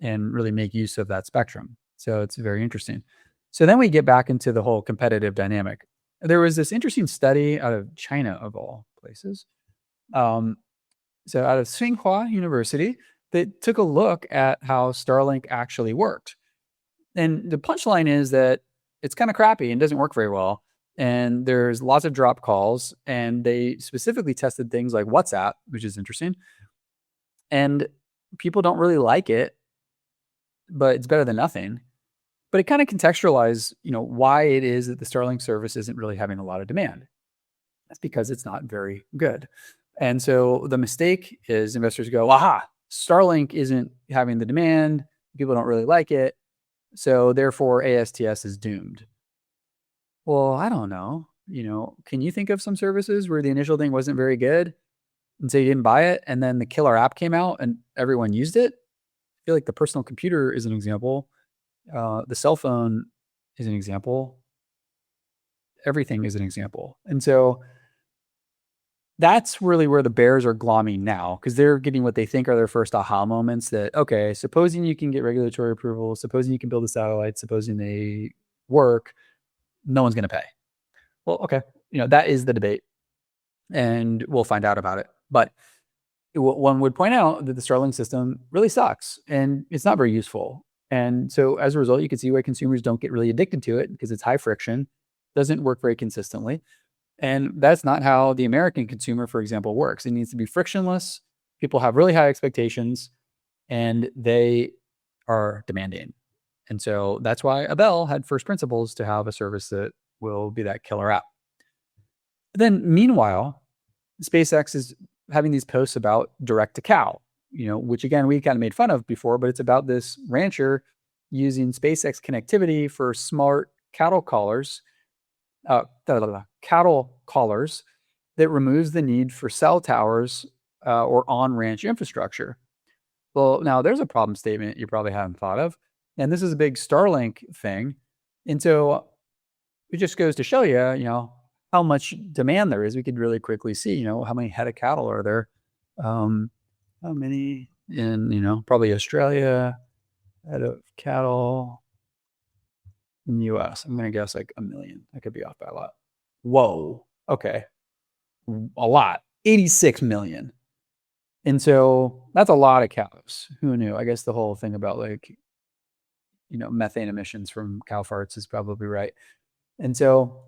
and really make use of that spectrum. So it's very interesting. So then we get back into the whole competitive dynamic. There was this interesting study out of China, of all places. So out of Tsinghua University, that took a look at how Starlink actually worked. And the punchline is that it's kind of crappy and doesn't work very well. And there's lots of drop calls. And they specifically tested things like WhatsApp, which is interesting. And people don't really like it, but it's better than nothing. But it kind of contextualized, why it is that the Starlink service isn't really having a lot of demand. That's because it's not very good. And so the mistake is investors go, aha, Starlink isn't having the demand. People don't really like it. So therefore ASTS is doomed. Well, I don't know. Can you think of some services where the initial thing wasn't very good and so you didn't buy it and then the killer app came out and everyone used it? I feel like the personal computer is an example. The cell phone is an example. Everything is an example. And so that's really where the bears are glomming now, because they're getting what they think are their first aha moments that, okay, supposing you can get regulatory approval, supposing you can build a satellite, supposing they work, no one's going to pay. Well, okay, that is the debate, and we'll find out about it. But one would point out that the Starlink system really sucks, and it's not very useful. And so as a result, you can see why consumers don't get really addicted to it, because it's high friction, doesn't work very consistently. And that's not how the American consumer, for example, works. It needs to be frictionless. People have really high expectations and they are demanding. And so that's why Abel had first principles to have a service that will be that killer app. Then meanwhile, SpaceX is having these posts about direct to cow, which again, we kind of made fun of before, but it's about this rancher using SpaceX connectivity for smart cattle collars that removes the need for cell towers or on-ranch infrastructure. Well, now there's a problem statement you probably haven't thought of, and this is a big Starlink thing. And so it just goes to show you, how much demand there is. We could really quickly see, how many head of cattle are there, how many in, probably Australia, head of cattle in the US. I'm going to guess like 1 million. I could be off by a lot. Whoa. Okay. A lot. 86 million. And so that's a lot of cows. Who knew? I guess the whole thing about methane emissions from cow farts is probably right. And so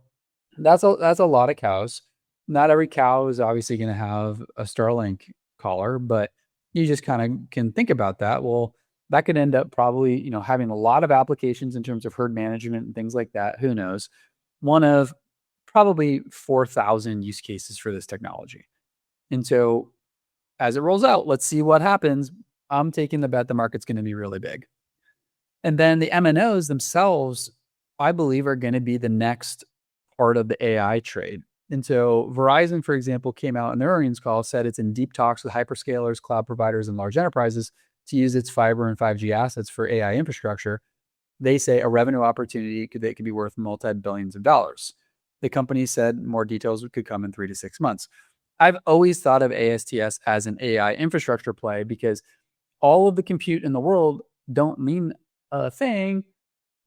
that's a lot of cows. Not every cow is obviously going to have a Starlink collar, but you just kind of can think about that. Well, that could end up probably, having a lot of applications in terms of herd management and things like that. Who knows? One of probably 4,000 use cases for this technology. And so as it rolls out, let's see what happens. I'm taking the bet the market's going to be really big. And then the MNOs themselves, I believe, are going to be the next part of the AI trade. And so Verizon, for example, came out in their earnings call, said it's in deep talks with hyperscalers, cloud providers, and large enterprises to use its fiber and 5G assets for AI infrastructure. They say a revenue opportunity that could be worth multi-billions of dollars. The company said more details could come in 3 to 6 months. I've always thought of ASTS as an AI infrastructure play because all of the compute in the world don't mean a thing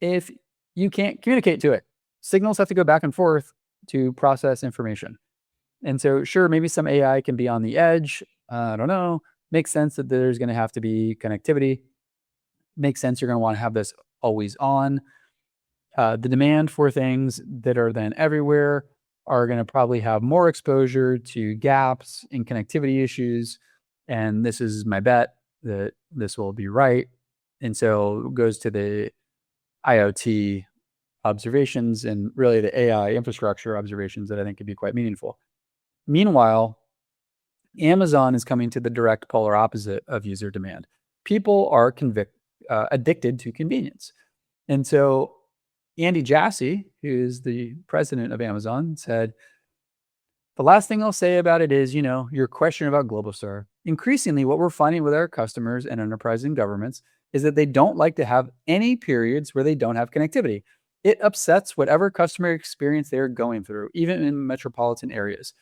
if you can't communicate to it. Signals have to go back and forth to process information. And so, sure, maybe some AI can be on the edge. I don't know. Makes sense that there's going to have to be connectivity. Makes sense you're going to want to have this always on. The demand for things that are then everywhere are going to probably have more exposure to gaps in connectivity issues. And this is my bet that this will be right. And so it goes to the IoT observations and really the AI infrastructure observations that I think could be quite meaningful. Meanwhile, Amazon is coming to the direct polar opposite of user demand. People are addicted to convenience. And so Andy Jassy, who is the president of Amazon, said, the last thing I'll say about it is, your question about Globalstar. Increasingly, what we're finding with our customers and enterprise and governments is that they don't like to have any periods where they don't have connectivity. It upsets whatever customer experience they're going through, even in metropolitan areas.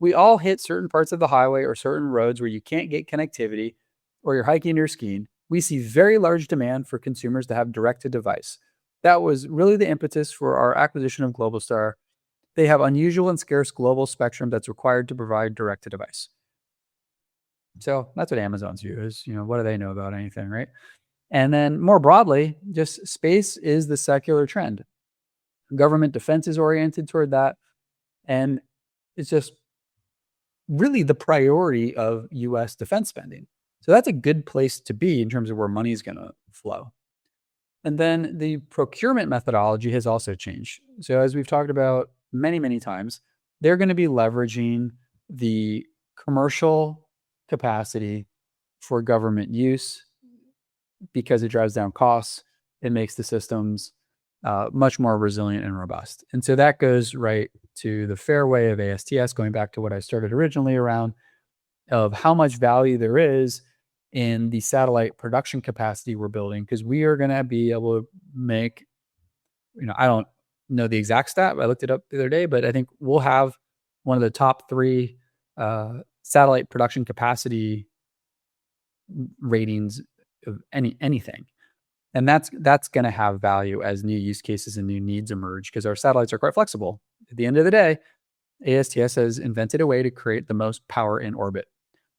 We all hit certain parts of the highway or certain roads where you can't get connectivity, or you're hiking or skiing. We see very large demand for consumers to have direct-to-device. That was really the impetus for our acquisition of Globalstar. They have unusual and scarce global spectrum that's required to provide direct-to-device. So that's what Amazon's view is. What do they know about anything, right? And then more broadly, just space is the secular trend. Government defense is oriented toward that. And it's just really the priority of US defense spending. So that's a good place to be in terms of where money is going to flow. And then the procurement methodology has also changed. So as we've talked about many, many times, they're going to be leveraging the commercial capacity for government use because it drives down costs. it makes the systems much more resilient and robust. And so that goes right to the fairway of ASTS, going back to what I started originally around, of how much value there is in the satellite production capacity we're building, because we are going to be able to make, I don't know the exact stat, I looked it up the other day, but I think we'll have one of the top 3 satellite production capacity ratings of anything. And that's going to have value as new use cases and new needs emerge, because our satellites are quite flexible. At the end of the day, ASTS has invented a way to create the most power in orbit.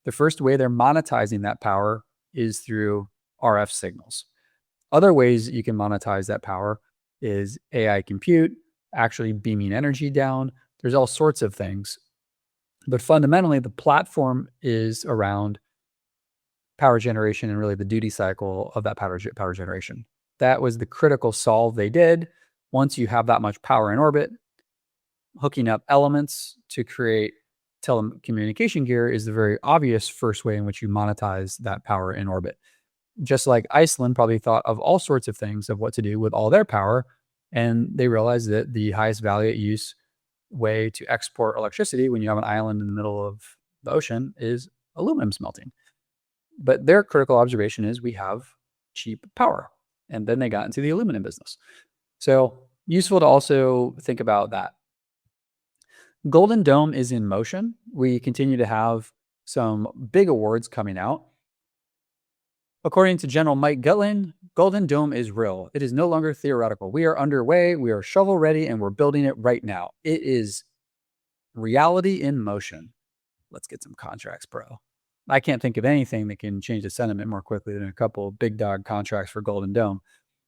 The first way they're monetizing that power is through RF signals. Other ways you can monetize that power is AI compute, actually beaming energy down. There's all sorts of things. But fundamentally, the platform is around power generation and really the duty cycle of that power generation. That was the critical solve they did. Once you have that much power in orbit, hooking up elements to create telecommunication gear is the very obvious first way in which you monetize that power in orbit. Just like Iceland probably thought of all sorts of things of what to do with all their power, and they realized that the highest value use way to export electricity when you have an island in the middle of the ocean is aluminum smelting. But their critical observation is we have cheap power. And then they got into the aluminum business. So useful to also think about that. Golden Dome is in motion. We continue to have some big awards coming out. According to General Mike Gutland, Golden Dome is real. It is no longer theoretical. We are underway, we are shovel ready, and we're building it right now. It is reality in motion. Let's get some contracts, bro. I can't think of anything that can change the sentiment more quickly than a couple of big dog contracts for Golden Dome.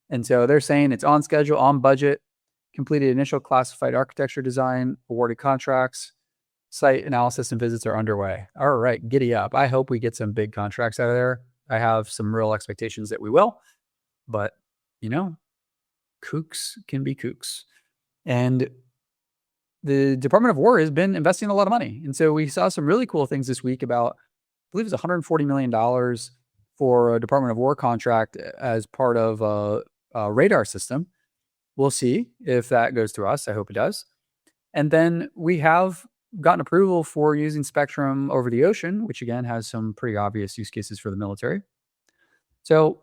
And so they're saying it's on schedule, on budget, completed initial classified architecture design, awarded contracts, site analysis and visits are underway. All right, giddy up. I hope we get some big contracts out of there. I have some real expectations that we will, but kooks can be kooks. And the Department of War has been investing a lot of money. And so we saw some really cool things this week about, I believe it's $140 million for a Department of War contract as part of a radar system. We'll see if that goes to us. I hope it does. And then we have gotten approval for using spectrum over the ocean, which again has some pretty obvious use cases for the military. So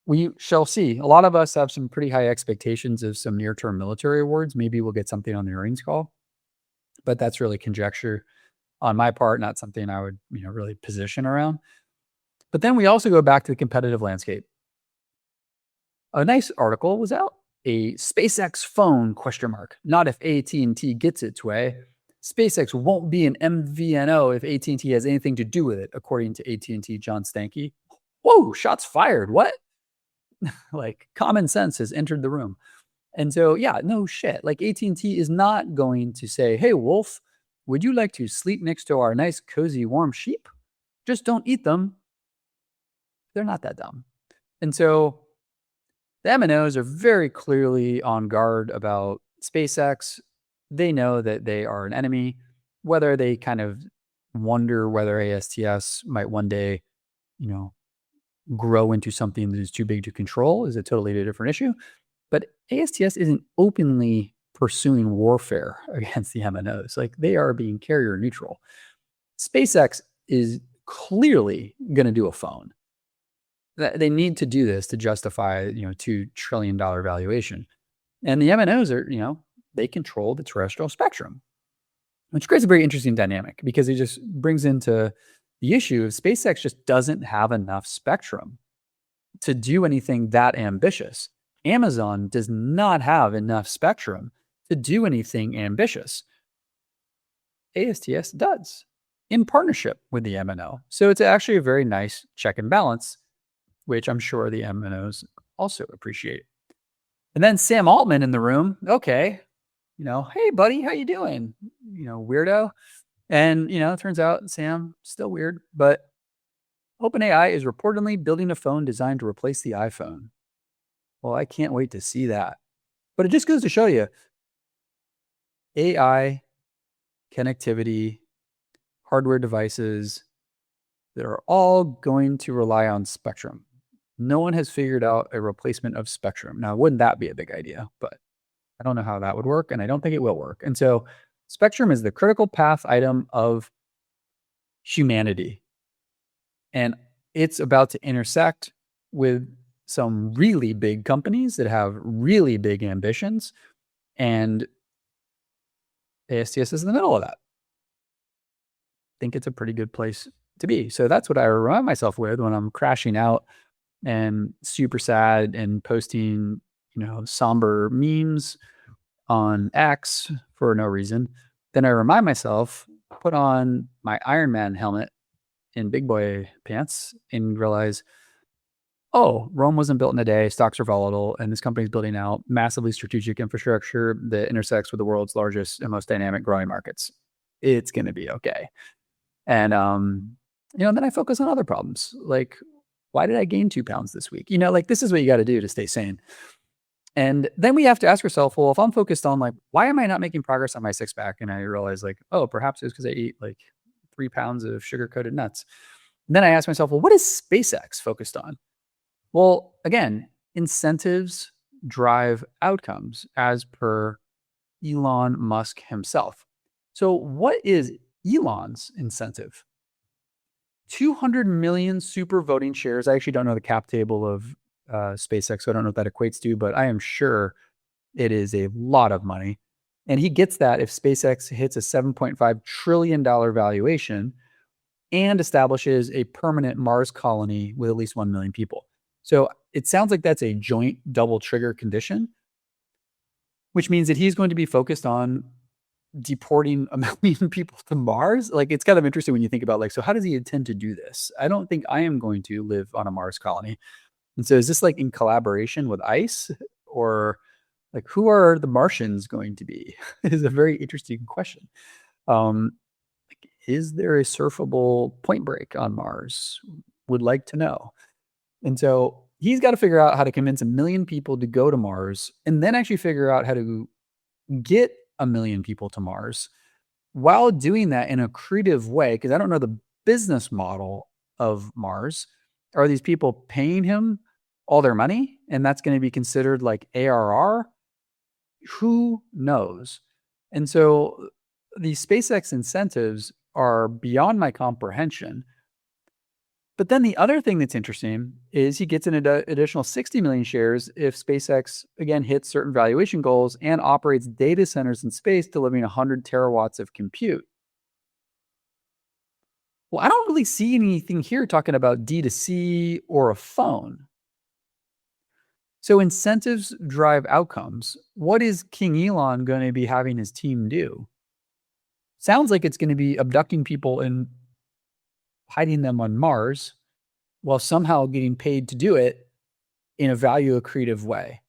we shall see. A lot of us have some pretty high expectations of some near-term military awards. Maybe we'll get something on the earnings call, but that's really conjecture on my part, not something I would really position around. But then we also go back to the competitive landscape. A nice article was out. A SpaceX phone, ? Not if AT&T gets its way. SpaceX won't be an MVNO if AT&T has anything to do with it, according to AT&T John Stankey. Whoa, shots fired. What? Like common sense has entered the room. And so, yeah, no shit. Like AT&T is not going to say, hey, Wolf, would you like to sleep next to our nice, cozy, warm sheep? Just don't eat them. They're not that dumb. And so the MNOs are very clearly on guard about SpaceX. They know that they are an enemy. Whether they kind of wonder whether ASTS might one day, grow into something that is too big to control is a totally different issue. But ASTS isn't openly pursuing warfare against the MNOs. Like they are being carrier neutral. SpaceX is clearly going to do a phone. They need to do this to justify, $2 trillion valuation. And the MNOs are, they control the terrestrial spectrum, which creates a very interesting dynamic because it just brings into the issue of SpaceX just doesn't have enough spectrum to do anything that ambitious. Amazon does not have enough spectrum to do anything ambitious. ASTS does in partnership with the MNO. So it's actually a very nice check and balance, which I'm sure the MNOs also appreciate. And then Sam Altman in the room. Okay. Hey buddy, how you doing? Weirdo. And, it turns out Sam still weird, but OpenAI is reportedly building a phone designed to replace the iPhone. Well, I can't wait to see that. But it just goes to show you AI, connectivity, hardware devices, they're all going to rely on spectrum. no one has figured out a replacement of spectrum. Now, wouldn't that be a big idea? But I don't know how that would work, and I don't think it will work. And so spectrum is the critical path item of humanity. And it's about to intersect with some really big companies that have really big ambitions. And ASTS is in the middle of that. I think it's a pretty good place to be. So that's what I remind myself with when I'm crashing out and super sad and posting, somber memes on X for no reason. Then I remind myself, put on my Iron Man helmet in big boy pants and realize, oh, Rome wasn't built in a day. Stocks are volatile, and this company is building out massively strategic infrastructure that intersects with the world's largest and most dynamic growing markets. It's going to be okay. And, then I focus on other problems. Like, why did I gain 2 pounds this week? This is what you got to do to stay sane. And then we have to ask ourselves, well, if I'm focused on why am I not making progress on my 6-pack? And I realize oh, perhaps it's because I eat 3 pounds of sugar-coated nuts. And then I ask myself, well, what is SpaceX focused on? Well, again, incentives drive outcomes as per Elon Musk himself. So what is Elon's incentive? 200 million super voting shares. I actually don't know the cap table of SpaceX, so I don't know what that equates to, but I am sure it is a lot of money. And he gets that if SpaceX hits a $7.5 trillion valuation and establishes a permanent Mars colony with at least 1 million people. So it sounds like that's a joint double trigger condition, which means that he's going to be focused on deporting 1 million people to Mars. It's kind of interesting when you think about so how does he intend to do this? I don't think I am going to live on a Mars colony. And so is this in collaboration with ICE, or who are the Martians going to be? Is a very interesting question. Is there a surfable Point Break on Mars? Would like to know. And so he's got to figure out how to convince 1 million people to go to Mars, and then actually figure out how to get 1 million people to Mars while doing that in a creative way. Because I don't know the business model of Mars. Are these people paying him all their money, and that's going to be considered ARR? Who knows? And so the SpaceX incentives are beyond my comprehension. But then the other thing that's interesting is he gets an additional 60 million shares if SpaceX, again, hits certain valuation goals and operates data centers in space, delivering 100 terawatts of compute. Well, I don't really see anything here talking about D2C or a phone. So incentives drive outcomes. What is King Elon going to be having his team do? Sounds like it's going to be abducting people and hiding them on Mars while somehow getting paid to do it in a value accretive way.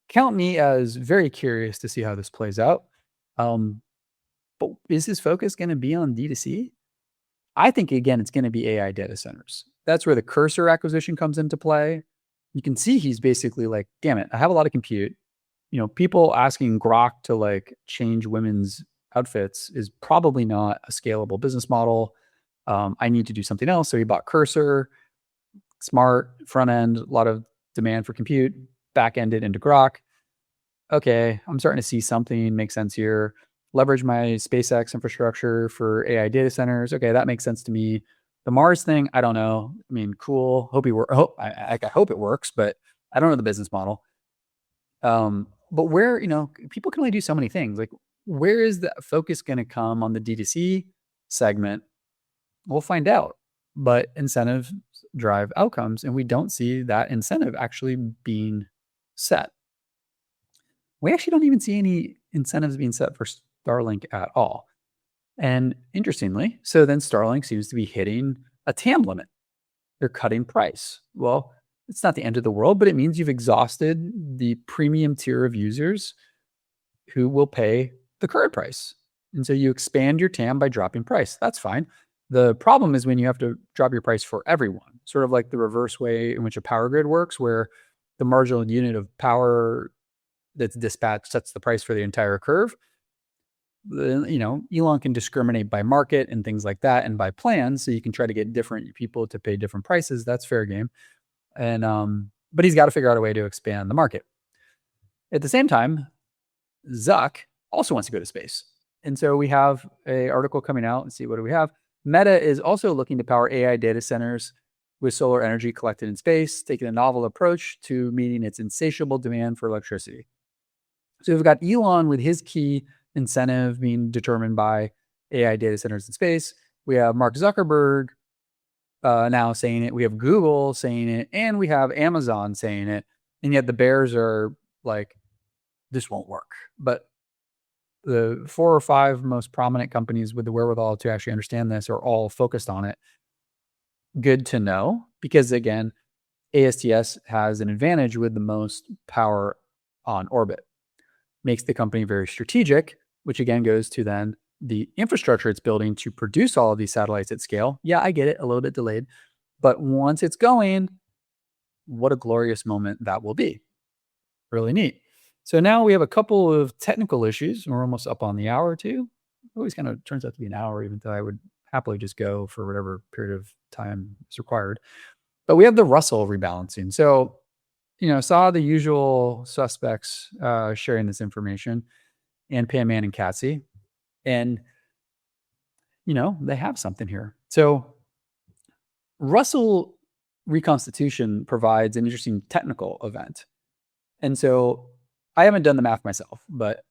Count me as very curious to see how this plays out. But is his focus going to be on D2C? I think, again, it's going to be AI data centers. That's where the Cursor acquisition comes into play. You can see he's basically damn it, I have a lot of compute. People asking Grok to change women's outfits is probably not a scalable business model. I need to do something else. So he bought Cursor, smart front end, a lot of demand for compute, back ended into Grok. Okay, I'm starting to see something make sense here. Leverage my SpaceX infrastructure for AI data centers. Okay, that makes sense to me. The Mars thing, I don't know. I mean, cool. I hope it works, but I don't know the business model. But where, people can only do so many things. Where is the focus going to come on the D2C segment? We'll find out. But incentives drive outcomes, and we don't see that incentive actually being set. We actually don't even see any incentives being set for Starlink at all. And interestingly, so then Starlink seems to be hitting a TAM limit. They're cutting price. Well, it's not the end of the world, but it means you've exhausted the premium tier of users who will pay the current price. And so you expand your TAM by dropping price. That's fine. The problem is when you have to drop your price for everyone, sort of like the reverse way in which a power grid works, where the marginal unit of power that's dispatched sets the price for the entire curve. Elon can discriminate by market and things like that, and by plans, so you can try to get different people to pay different prices. That's fair game. And but he's got to figure out a way to expand the market. At the same time, Zuck also wants to go to space. And so we have an article coming out, and see, what do we have? Meta is also looking to power AI data centers with solar energy collected in space, taking a novel approach to meeting its insatiable demand for electricity. So we've got Elon with his key incentive being determined by AI data centers in space. We have Mark Zuckerberg now saying it. We have Google saying it, and we have Amazon saying it. And yet the bears are like, this won't work. But the 4 or 5 most prominent companies with the wherewithal to actually understand this are all focused on it. Good to know, because again, ASTS has an advantage with the most power on orbit. Makes the company very strategic, which again goes to then the infrastructure it's building to produce all of these satellites at scale. Yeah, I get it, a little bit delayed, but once it's going, what a glorious moment that will be. Really neat. So now we have a couple of technical issues. We're almost up on the hour too. It always kind of turns out to be an hour, even though I would happily just go for whatever period of time is required. But we have the Russell rebalancing. So, saw the usual suspects sharing this information, and Pam Mann and Cassie. And, they have something here. So Russell reconstitution provides an interesting technical event. And so I haven't done the math myself, but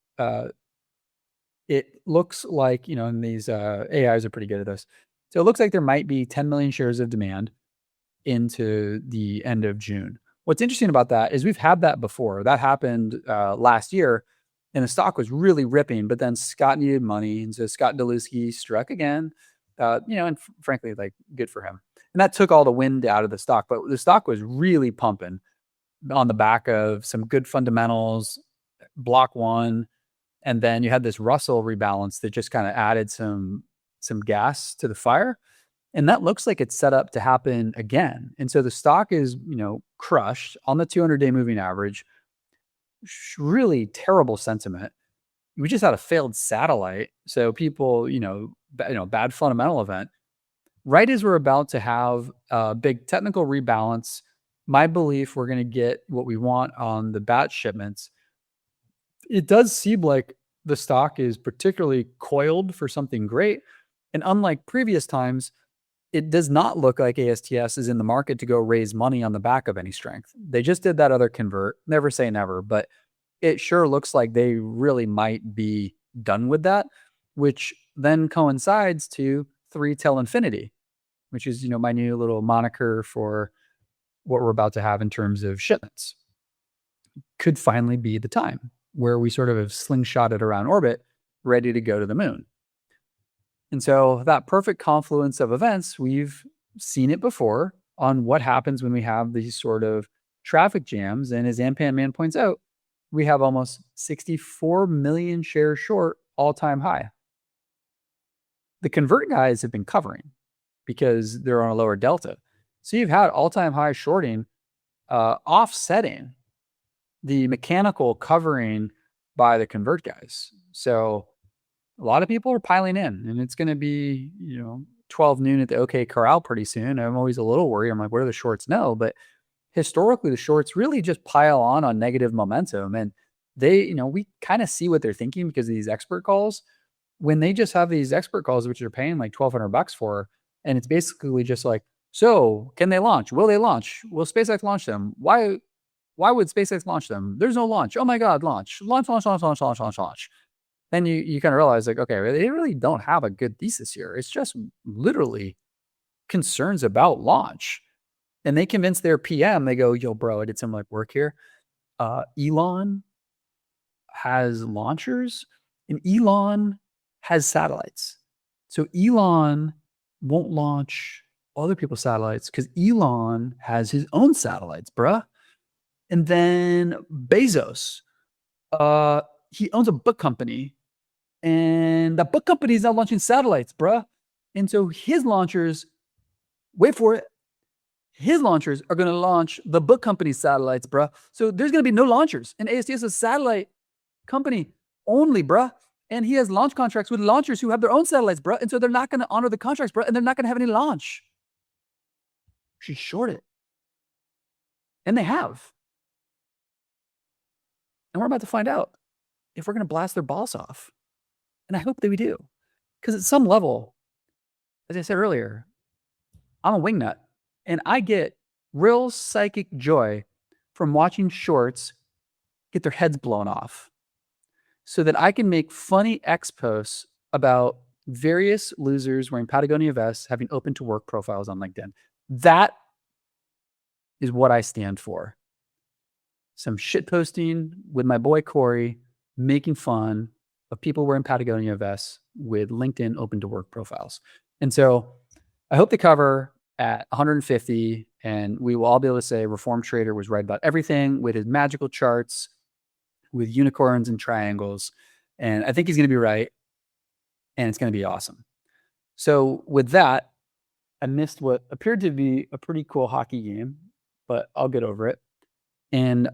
it looks like, and these AIs are pretty good at this. So it looks like there might be 10 million shares of demand into the end of June. What's interesting about that is we've had that before. That happened last year, and the stock was really ripping, but then Scott needed money. And so Scott Delusky struck again, and frankly, like, good for him. And that took all the wind out of the stock, but the stock was really pumping on the back of some good fundamentals, block one. And then you had this Russell rebalance that just kind of added some gas to the fire. And that looks like it's set up to happen again. And so the stock is, crushed on the 200-day moving average. Really terrible sentiment. We just had a failed satellite. So people, bad fundamental event. Right as we're about to have a big technical rebalance, my belief, we're going to get what we want on the batch shipments. It does seem like the stock is particularly coiled for something great. And unlike previous times, it does not look like ASTS is in the market to go raise money on the back of any strength. They just did that other convert. Never say never, but it sure looks like they really might be done with that, which then coincides to 3 till infinity, which is, my new little moniker for what we're about to have in terms of shipments. Could finally be the time where we sort of have slingshotted around orbit, ready to go to the moon. And so that perfect confluence of events, we've seen it before on what happens when we have these sort of traffic jams. And as Ampan Man points out, we have almost 64 million shares short, all-time high. The convert guys have been covering because they're on a lower delta. So you've had all-time high shorting offsetting the mechanical covering by the convert guys. So a lot of people are piling in, and it's going to be, 12 noon at the OK Corral pretty soon. I'm always a little worried. I'm like, what are the shorts? No, but historically the shorts really just pile on negative momentum. And they, we kind of see what they're thinking because of these expert calls. When they just have these expert calls, which they're paying like $1,200 for, and it's basically just like, so can they launch? Will they launch? Will SpaceX launch them? Why would SpaceX launch them? There's no launch. Oh my God, launch. Then you kind of realize, like, okay, they really don't have a good thesis here. It's just literally concerns about launch. And they convince their PM, they go, yo, bro, I did some work here. Elon has launchers and Elon has satellites. So Elon won't launch other people's satellites because Elon has his own satellites, bruh. And then Bezos, he owns a book company, and the book company is now launching satellites, bruh. And so his launchers, wait for it, his launchers are going to launch the book company's satellites, bruh. So there's going to be no launchers. And ASTS is a satellite company only, bruh. And he has launch contracts with launchers who have their own satellites, bruh. And so they're not going to honor the contracts, bruh. And they're not going to have any launch. She's short it. And they have. And we're about to find out if we're going to blast their balls off. And I hope that we do. Because at some level, as I said earlier, I'm a wingnut. And I get real psychic joy from watching shorts get their heads blown off so that I can make funny X posts about various losers wearing Patagonia vests having open to work profiles on LinkedIn. That is what I stand for. Some shit posting with my boy Corey, making fun of people wearing Patagonia vests with LinkedIn open to work profiles. And so I hope the cover at 150, and we will all be able to say Reform Trader was right about everything with his magical charts, with unicorns and triangles. And I think he's going to be right. And it's going to be awesome. So with that, I missed what appeared to be a pretty cool hockey game, but I'll get over it. And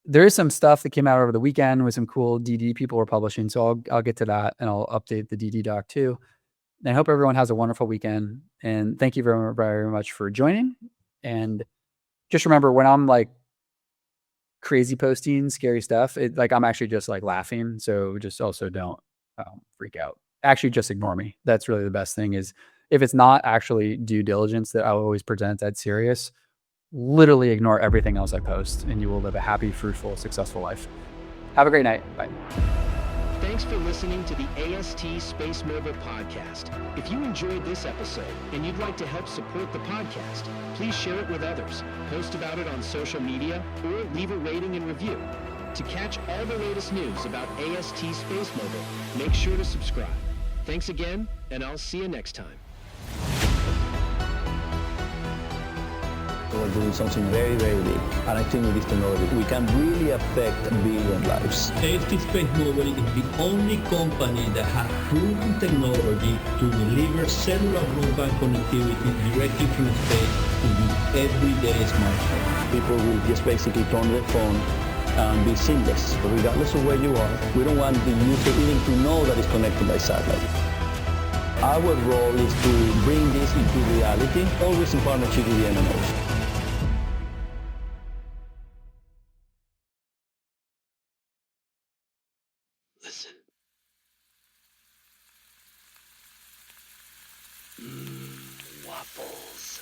there is some stuff that came out over the weekend with some cool DD people were publishing. So I'll get to that, and I'll update the DD doc too. And I hope everyone has a wonderful weekend. And thank you very, very much for joining. And just remember, when I'm like crazy posting scary stuff, I'm actually just like laughing. So just also don't freak out. Actually, just ignore me. That's really the best thing. Is if it's not actually due diligence that I always present that serious, literally ignore everything else I post, and you will live a happy, fruitful, successful life. Have a great night. Bye. Thanks for listening to the AST SpaceMobile podcast. If you enjoyed this episode and you'd like to help support the podcast, please share it with others, post about it on social media, or leave a rating and review. To catch all the latest news about AST SpaceMobile, make sure to subscribe. Thanks again, and I'll see you next time. We're doing something very, very big. And I think with this technology, we can really affect a billion lives. AST SpaceMobile is the only company that has proven technology to deliver cellular broadband connectivity directly from space to your everyday smartphone. People will just basically turn their phone and be seamless. Regardless of where you are, we don't want the user even to know that it's connected by satellite. Our role is to bring this into reality, always in partnership with the MNOs. Listen. Waffles.